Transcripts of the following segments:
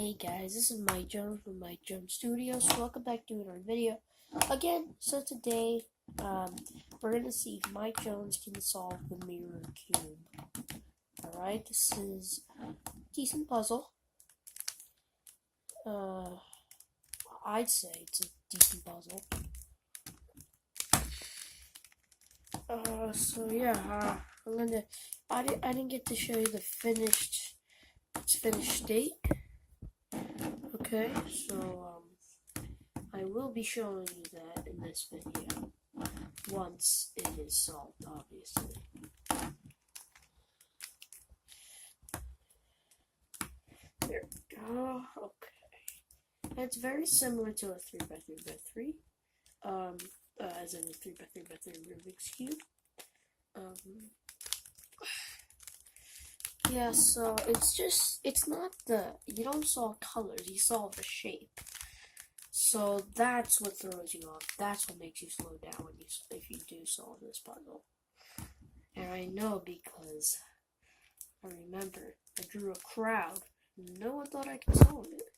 Hey guys, this is Mike Jones from Mike Jones Studios. Welcome back to another video. Again, so today, we're gonna see if Mike Jones can solve the mirror cube. Alright, this is a decent puzzle. I'd say it's a decent puzzle. I didn't get to show you the finished state. Okay, so, I will be showing you that in this video, once it is solved, obviously. There we go, okay. It's very similar to a 3x3x3, as in a 3x3x3 Rubik's Cube. Yeah, so you don't solve colors, you solve the shape. So that's what throws you off. That's what makes you slow down if you do solve this puzzle. And I know because I remember I drew a crowd. No one thought I could solve it,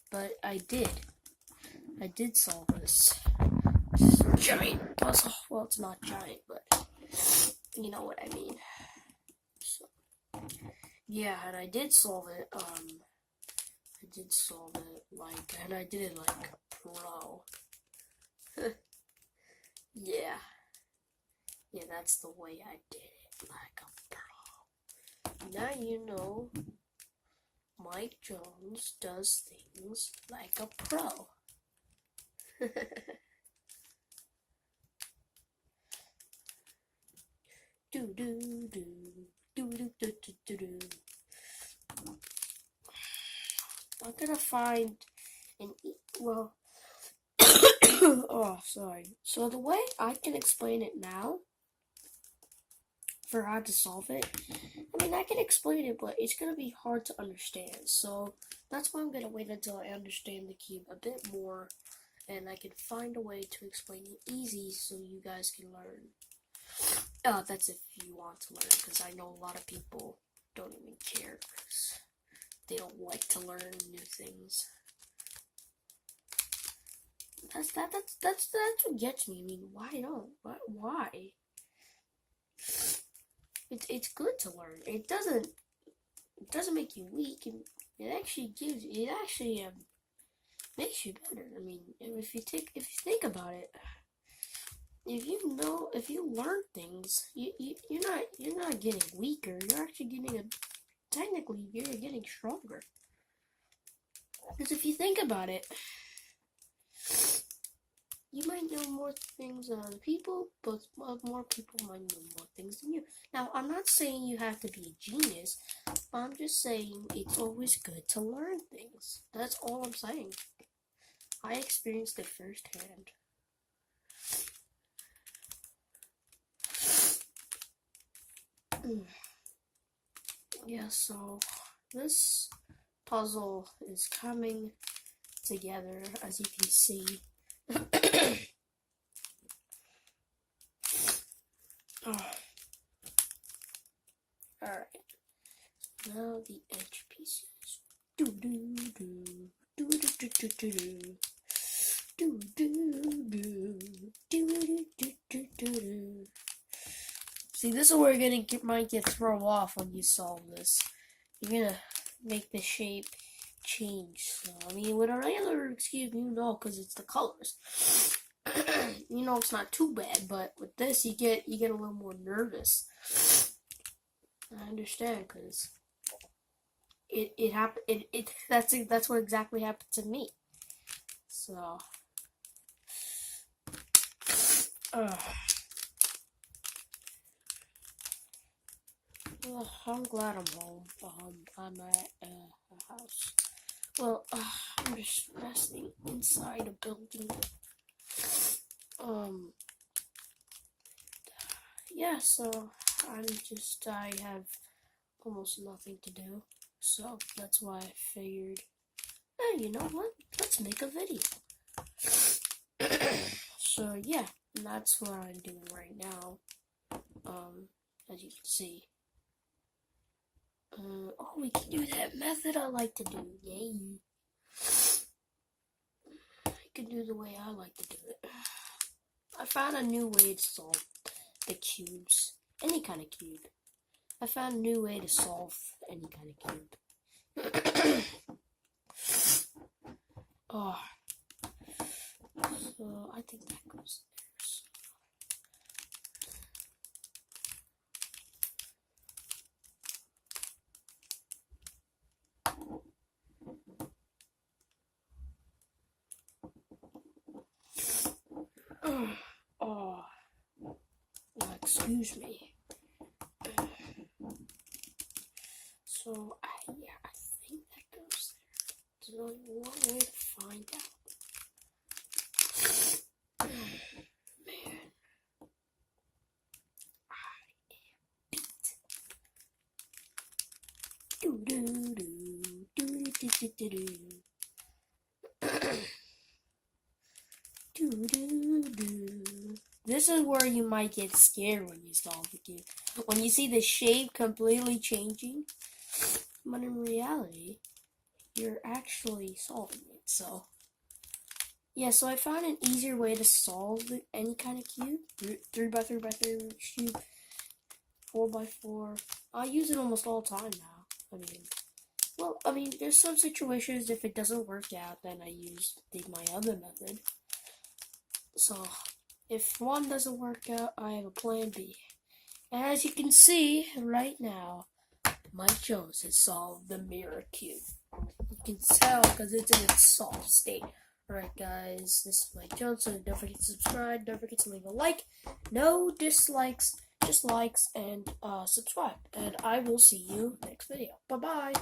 but I did. I did solve this giant puzzle. Well, it's not giant, but you know what I mean. So, yeah, and I did solve it. And I did it like pro. Yeah, that's the way I did it, like a pro. Now you know Mike Jones does things like a pro. do do do do do do do do. I'm gonna find oh, sorry. So the way I can explain it now, for how to solve it, I mean, I can explain it, but it's gonna be hard to understand. So that's why I'm gonna wait until I understand the cube a bit more, and I can find a way to explain it easy so you guys can learn. That's if you want to learn, because I know a lot of people don't even care, because they don't like to learn new things. That's what gets me. I mean, why? It's good to learn. It doesn't make you weak, and it actually makes you better. I mean, if you think about it, if you learn things, you're not getting weaker. You're actually technically you're getting stronger. Because if you think about it, you might know more things than other people, but more people might know more things than you. Now, I'm not saying you have to be a genius, but I'm just saying it's always good to learn things. That's all I'm saying. I experienced it firsthand. Yeah, so this puzzle is coming together, as you can see. Alright. Now the edge pieces. Do do do do do do do do do. Do do do do do do do. See, this is where you're might get thrown off when you solve this. You're gonna make the shape change. So, I mean, with a regular Rubik's Cube, you know, because it's the colors. You know, it's not too bad, but with this, you get a little more nervous. I understand, because it happened. That's what exactly happened to me. So, I'm glad I'm home. I'm at a house. Well, I'm just resting inside a building. Yeah, so I have almost nothing to do. So that's why I figured, hey, you know what? Let's make a video. So yeah, and that's what I'm doing right now. As you can see. Oh, we can do that method I like to do. Yay. I can do the way I like to do it. I found a new way to solve the cubes. Any kind of cube. I found a new way to solve any kind of cube. Oh. So, I think that goes there. Oh. Excuse me. So, yeah, I think that goes there. There's only one way to find out. Man. I am beat. Do do do do do do do do. Do do do. This is where you might get scared when you solve the cube. When you see the shape completely changing, but in reality, you're actually solving it. So, yeah, so I found an easier way to solve any kind of cube. 3x3x3 cube, 4x4. I use it almost all the time now. I mean, there's some situations if it doesn't work out, then I did my other method. So, if one doesn't work out, I have a plan B. And as you can see right now, Mike Jones has solved the mirror cube. You can tell because it's in its solved state. Alright guys, this is Mike Jones, so don't forget to subscribe, don't forget to leave a like, no dislikes, just likes, and subscribe. And I will see you next video. Bye bye!